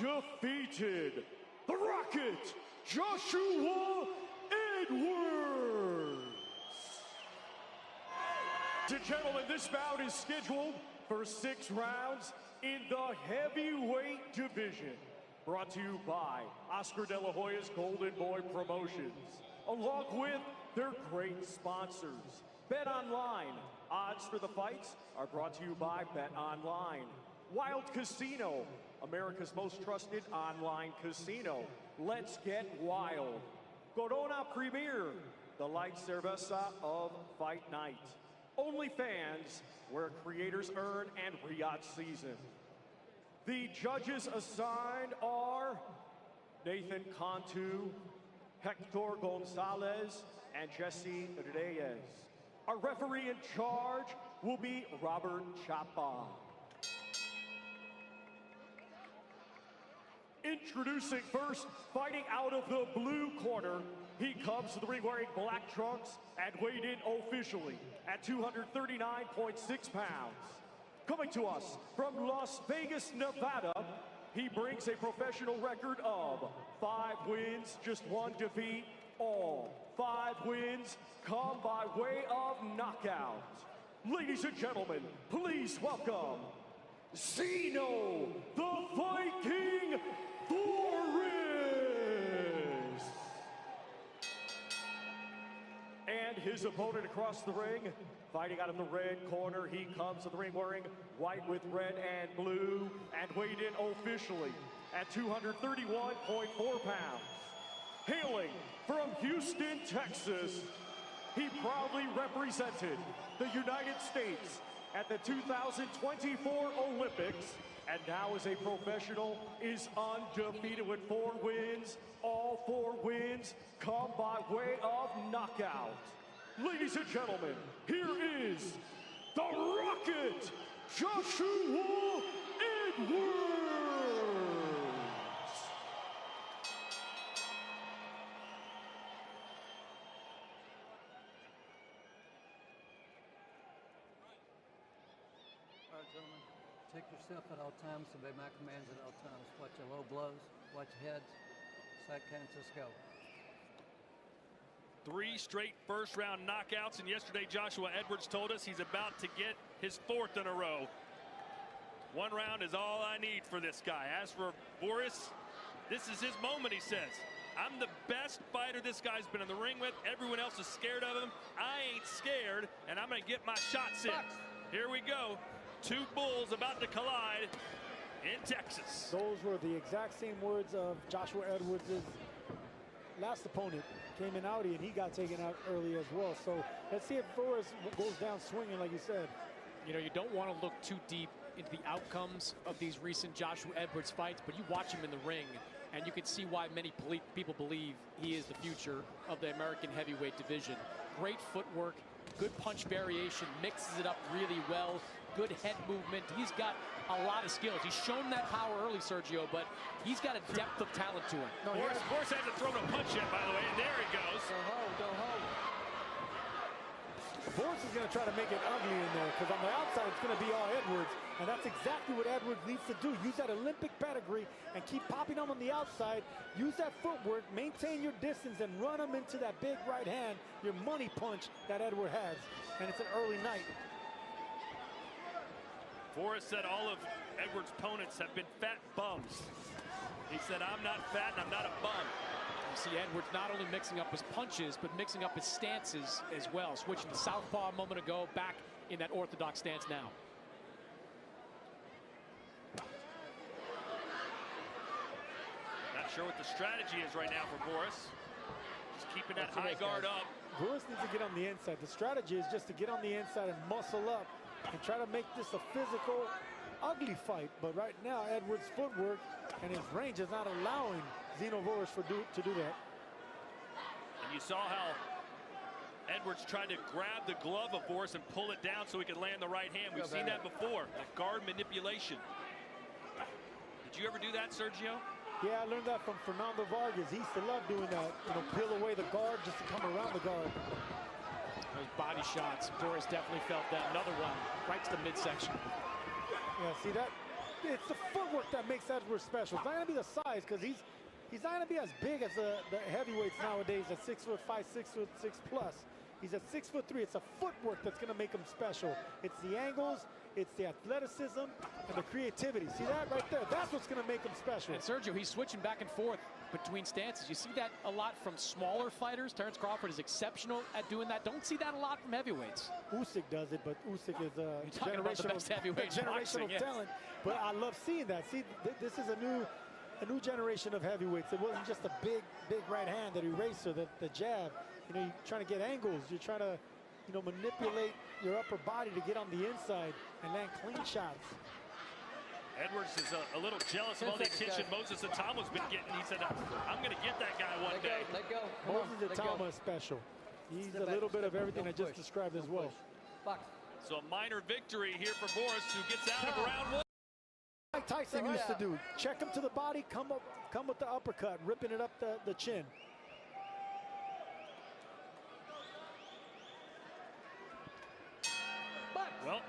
undefeated, the Rocket, Joshua Edwards. Ladies and gentlemen, this bout is scheduled for 6 rounds in the heavyweight division. Brought to you by Oscar De La Hoya's Golden Boy Promotions, along with their great sponsors. Bet Online. Odds for the fights are brought to you by Bet Online. Wild Casino, America's most trusted online casino. Let's get wild. Corona Premier, the light cerveza of fight night. OnlyFans, where creators earn and re-yacht season. The judges assigned are Nathan Cantu, Hector Gonzalez, and Jesse Reyes. Our referee in charge will be Robert Chapa. Introducing first, fighting out of the blue corner, he comes to the ring wearing black trunks and weighed in officially at 239.6 pounds. Coming to us from Las Vegas, Nevada, he brings a professional record of 5 wins, just 1 defeat. All 5 wins come by way of knockout. Ladies and gentlemen, please welcome Zeno, the Viking Vooris. And his opponent across the ring, fighting out of the red corner, he comes to the ring wearing white with red and blue and weighed in officially at 231.4 pounds. Hailing from Houston, Texas, he proudly represented the United States at the 2024 Olympics, and now as a professional is undefeated with 4 wins. All 4 wins come by way of knockout. Ladies and gentlemen, here is the Rocket, Joshua Edwards. All right, gentlemen, take your step at all times, obey my commands at all times. Watch your low blows, watch your heads, side counts, let's go. 3 straight first-round knockouts, and yesterday Joshua Edwards told us he's about to get his 4th in a row. 1 round is all I need for this guy. As for Vooris, this is his moment, he says. I'm the best fighter this guy's been in the ring with. Everyone else is scared of him. I ain't scared, and I'm going to get my shots in. Here we go. 2 bulls about to collide in Texas. Those were the exact same words of Joshua Edwards' last opponent. Came in Audi, and he got taken out early as well. So let's see if Vooris goes down swinging, like you said. You know, you don't want to look too deep into the outcomes of these recent Joshua Edwards fights, but you watch him in the ring, and you can see why many people believe he is the future of the American heavyweight division. Great footwork, good punch variation, mixes it up really well. Good head movement. He's got a lot of skills. He's shown that power early, Sergio, but he's got a depth of talent to him. No, Vooris hasn't thrown a punch yet, by the way, and there he goes. Go home. Vooris is going to try to make it ugly in there, because on the outside it's going to be all Edwards, and that's exactly what Edwards needs to do. Use that Olympic pedigree and keep popping them on the outside. Use that footwork, maintain your distance, and run them into that big right hand, your money punch that Edwards has, and it's an early night. Vooris said all of Edwards' opponents have been fat bums. He said, I'm not fat and I'm not a bum. You see Edwards not only mixing up his punches, but mixing up his stances as well. Switching to southpaw a moment ago, back in that orthodox stance now. Not sure what the strategy is right now for Vooris. Just keeping that high guard up. Vooris needs to get on the inside. The strategy is just to get on the inside and muscle up and try to make this a physical, ugly fight. But right now, Edwards' footwork and his range is not allowing Zeno Vooris to do that. And you saw how Edwards tried to grab the glove of Vooris and pull it down so he could land the right hand. We've seen that before, like guard manipulation. Did you ever do that, Sergio? Yeah, I learned that from Fernando Vargas. He used to love doing that, you know, peel away the guard just to come around the guard. Those body shots, Vooris definitely felt that. Another one right to the midsection. Yeah, see that? it's the footwork that makes Edwards special. It's not going to be the size, because he's not going to be as big as the heavyweights nowadays at 6'5", 6'6+. He's at 6'3". It's the footwork that's going to make him special. It's the angles, it's the athleticism, and the creativity. See that right there? That's what's going to make him special. And Sergio, he's switching back and forth between stances. You see that a lot from smaller fighters. Terrence Crawford is exceptional at doing that. Don't see that a lot from heavyweights. Usyk does it, but Usyk is a generational boxing, talent. But I love seeing that. See, this is a new generation of heavyweights. It wasn't just a big right hand, that eraser, the jab. You know, you're trying to get angles. You're trying to, you know, manipulate your upper body to get on the inside and land clean shots. Edwards is a little jealous of all the attention Moses Atama's been getting. He said, I'm going to get that guy one day. Let go. Moses Atama is special. He's a little bit of everything I just described as well. So a minor victory here for Vooris, who gets out of round one. Like Tyson used to do. Check him to the body, come with the uppercut, ripping it up the chin. Well,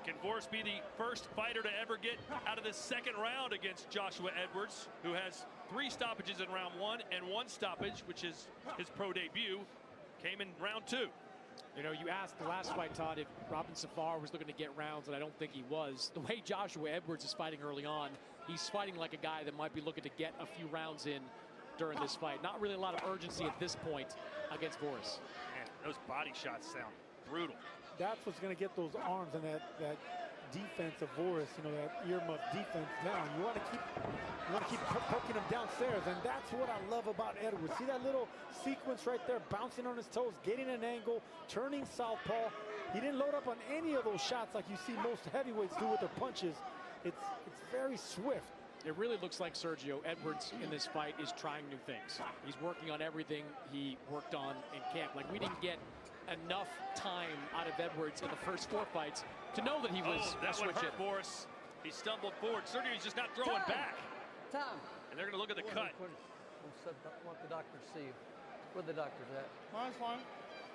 can Vooris be the first fighter to ever get out of the second round against Joshua Edwards, who has 3 stoppages in round 1 and 1 stoppage, which is his pro debut, came in round 2. You know, you asked the last fight, Todd, if Robin Safar was looking to get rounds, and I don't think he was. The way Joshua Edwards is fighting early on, he's fighting like a guy that might be looking to get a few rounds in during this fight. Not really a lot of urgency at this point against Vooris. Man, those body shots sound brutal. That's what's going to get those arms and that defense of Vooris, you know, that earmuff defense down. You want to keep poking him downstairs, and that's what I love about Edwards. See that little sequence right there, bouncing on his toes, getting an angle, turning southpaw. He didn't load up on any of those shots like you see most heavyweights do with their punches. It's very swift. It really looks like Sergio Edwards in this fight is trying new things. He's working on everything he worked on in camp. Like, we didn't get enough time out of Edwards in the first 4 fights to know that he was that one hurt Vooris. He stumbled forward. Sergio's just not throwing back. Time. And they're going to look at the cut. Want the doctor to see you. Where the doctor's at? Mine's fine.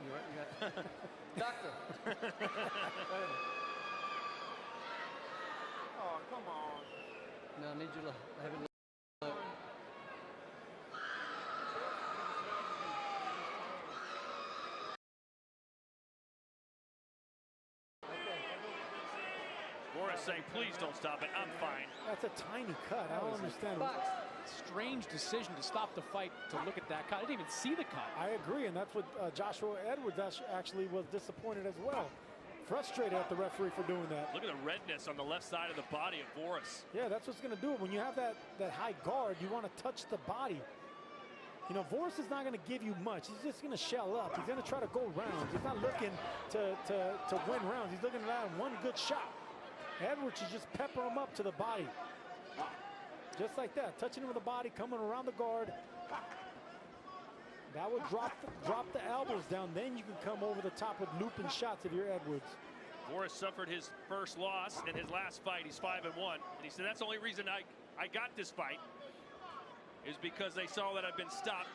You're right. Doctor. Oh, come on. No, I need you to have it. Vooris saying, please don't stop it. I'm fine. That's a tiny cut. I don't understand. Strange decision to stop the fight to look at that cut. I didn't even see the cut. I agree, and that's what Joshua Edwards actually was disappointed as well. Frustrated at the referee for doing that. Look at the redness on the left side of the body of Vooris. Yeah, that's what's going to do it. When you have that high guard, you want to touch the body. You know, Vooris is not going to give you much. He's just going to shell up. He's going to try to go rounds. He's not looking to win rounds. He's looking to land one good shot. Edwards is just pepper him up to the body. Just like that, touching him with the body, coming around the guard. That would drop the elbows down. Then you can come over the top with looping shots if you're Edwards. Vooris suffered his first loss in his last fight. He's 5-1. And he said, that's the only reason I got this fight is because they saw that I've been stopped.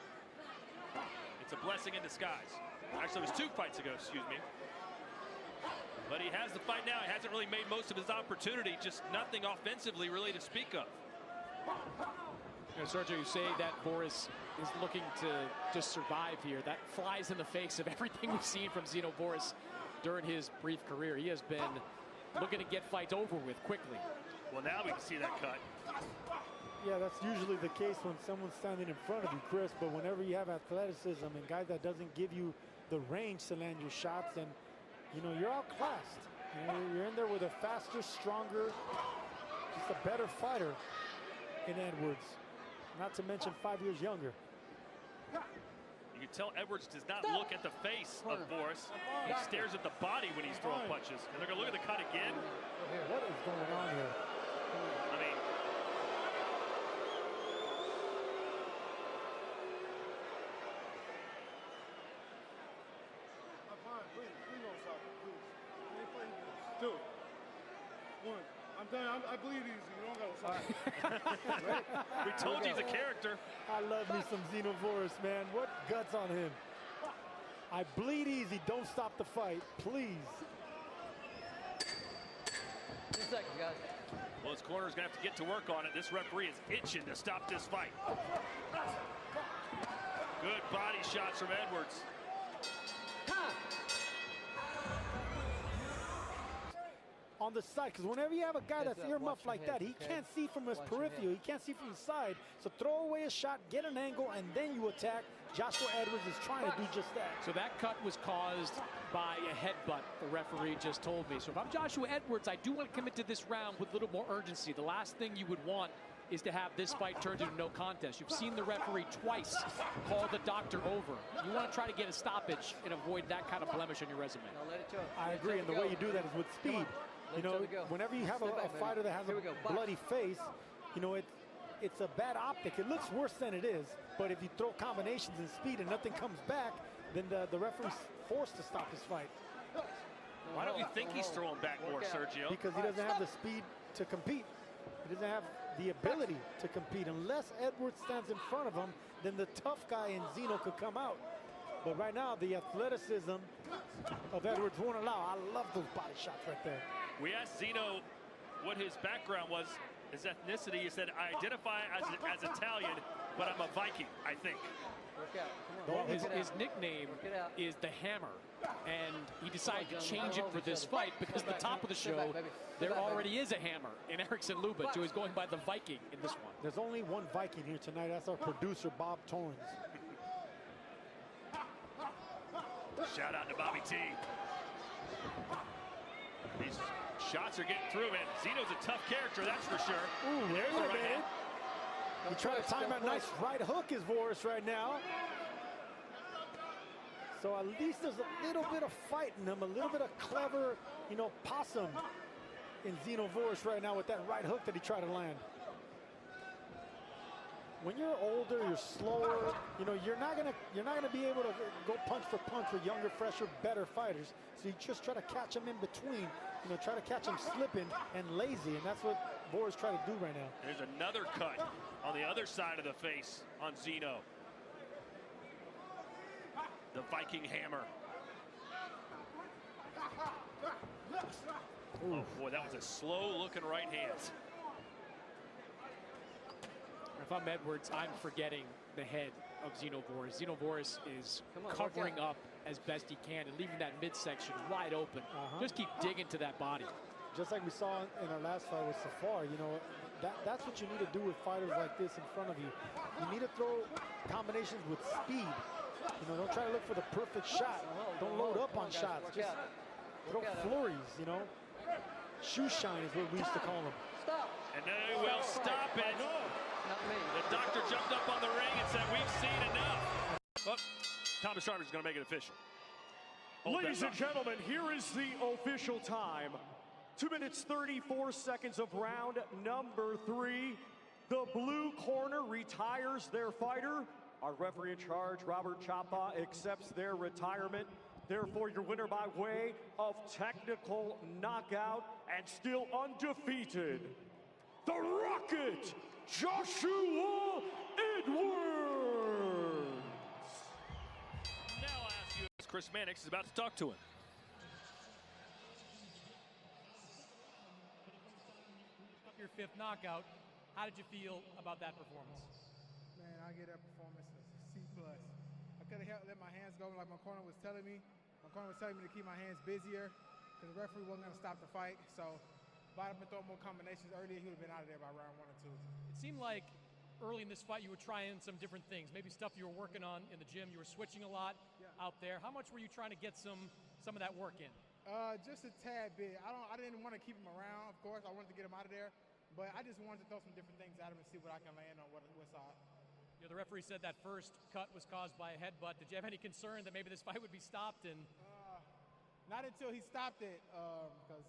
It's a blessing in disguise. Actually, it was 2 fights ago, excuse me. But he has the fight now. He hasn't really made most of his opportunity, just nothing offensively really to speak of. You know, Sergio, you say that Vooris is looking to just survive here. That flies in the face of everything we've seen from Zeno Vooris during his brief career. He has been looking to get fights over with quickly. Well, now we can see that cut. Yeah, that's usually the case when someone's standing in front of you, Chris. But whenever you have athleticism and guys that doesn't give you the range to land your shots, and you know, you're outclassed. You're in there with a faster, stronger, just a better fighter in Edwards. Not to mention 5 years younger. You can tell Edwards does not look at the face of Vooris. He stares at the body when he's throwing punches. And they're going to look at the cut again. What is going on here? I mean, I'm fine. Please don't stop it. Please. 2, 1. I'm done. I bleed easy. You don't got to stop. we told you he's a character. I love me some Zeno Vooris, man. What guts on him. I bleed easy. Don't stop the fight, please. 2 seconds, guys. Well, his corner's going to have to get to work on it. This referee is itching to stop this fight. Good body shots from Edwards. On the side, because whenever you have a guy that's earmuffed like that, he can't see from his peripheral, he can't see from the side. So throw away a shot, get an angle, and then you attack. Joshua Edwards is trying to do just that. So that cut was caused by a headbutt, the referee just told me. So if I'm Joshua Edwards, I do want to commit to this round with a little more urgency. The last thing you would want is to have this fight turned into no contest. You've seen the referee twice call the doctor over. You want to try to get a stoppage and avoid that kind of blemish on your resume. I agree, and the way you do that is with speed. You know, whenever you have a fighter that has a bloody face, you know, it's a bad optic. It looks worse than it is, but if you throw combinations and speed and nothing comes back, then the referee's forced to stop this fight. Why don't you think he's throwing back more, Sergio? Because he doesn't have the speed to compete. He doesn't have the ability to compete. Unless Edwards stands in front of him, then the tough guy in Zeno could come out. But right now, the athleticism of Edwards won't allow. I love those body shots right there. We asked Zeno what his background was, his ethnicity. He said, I identify as Italian, but I'm a Viking, I think. Well, his nickname is the Hammer, and he decided to change it for this fight because at the top of the show, there already is a Hammer in Erickson Lubitsch, who is going by the Viking in this one. There's only one Viking here tonight. That's our producer, Bob Torrens. Shout out to Bobby T. These shots are getting through, man. Zeno's a tough character, that's for sure. Ooh, there's the a right hand. He tried to time a nice right hook is Vooris right now. So at least there's a little bit of fight in him, a little bit of clever, you know, possum in Zeno Vooris right now with that right hook that he tried to land. When you're older, you're slower, you know, you're not gonna be able to go punch for punch with younger, fresher, better fighters. So you just try to catch them in between, you know, try to catch them slipping and lazy, and that's what Vooris trying to do right now. There's another cut on the other side of the face on Zeno. The Viking Hammer. Oh boy, that was a slow-looking right hand. If I'm Edwards, I'm forgetting the head of Zeno Vooris. Zeno Vooris is covering up as best he can and leaving that midsection wide open. Just keep digging to that body. Just like we saw in our last fight with Safar, you know, that's what you need to do with fighters like this in front of you. You need to throw combinations with speed. You know, don't try to look for the perfect shot. Don't load up on shots. Just throw flurries, you know. Shoe shine is what we used to call them. And they will stop it. The doctor jumped up on the ring and said, we've seen enough. But Thomas Sharp is going to make it official. Ladies and gentlemen, here is the official time. 2 minutes, 34 seconds of round number 3. The blue corner retires their fighter. Our referee in charge, Robert Chapa, accepts their retirement. Therefore, your winner by way of technical knockout and still undefeated, the Rocket, Joshua Edwards. Now I'll ask you, as Chris Mannix is about to talk to him. Your 5th knockout. How did you feel about that performance? Man, I get that performance a C+. I could have let my hands go like my corner was telling me. My corner was telling me to keep my hands busier because the referee wasn't going to stop the fight. So if I'd have been throwing more combinations earlier, he would have been out of there by round 1 or 2. It seemed like early in this fight you were trying some different things, maybe stuff you were working on in the gym. You were switching a lot out there. How much were you trying to get some of that work in? Just a tad bit. I didn't want to keep him around, of course. I wanted to get him out of there. But I just wanted to throw some different things at him and see what I can land on, what side. You know, the referee said that first cut was caused by a headbutt. Did you have any concern that maybe this fight would be stopped? And not until he stopped it, because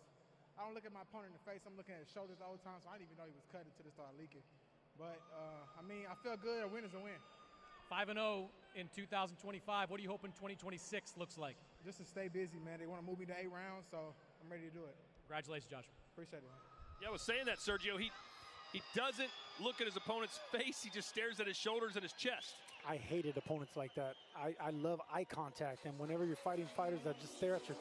I don't look at my opponent in the face. I'm looking at his shoulders the whole time, so I didn't even know he was cut until it started leaking. But, I mean, I feel good. A win is a win. 5-0 in 2025. What are you hoping 2026 looks like? Just to stay busy, man. They want to move me to 8 rounds, so I'm ready to do it. Congratulations, Joshua. Appreciate it, man. Yeah, I was saying that, Sergio. He doesn't look at his opponent's face. He just stares at his shoulders and his chest. I hated opponents like that. I love eye contact, and whenever you're fighting fighters that just stare at your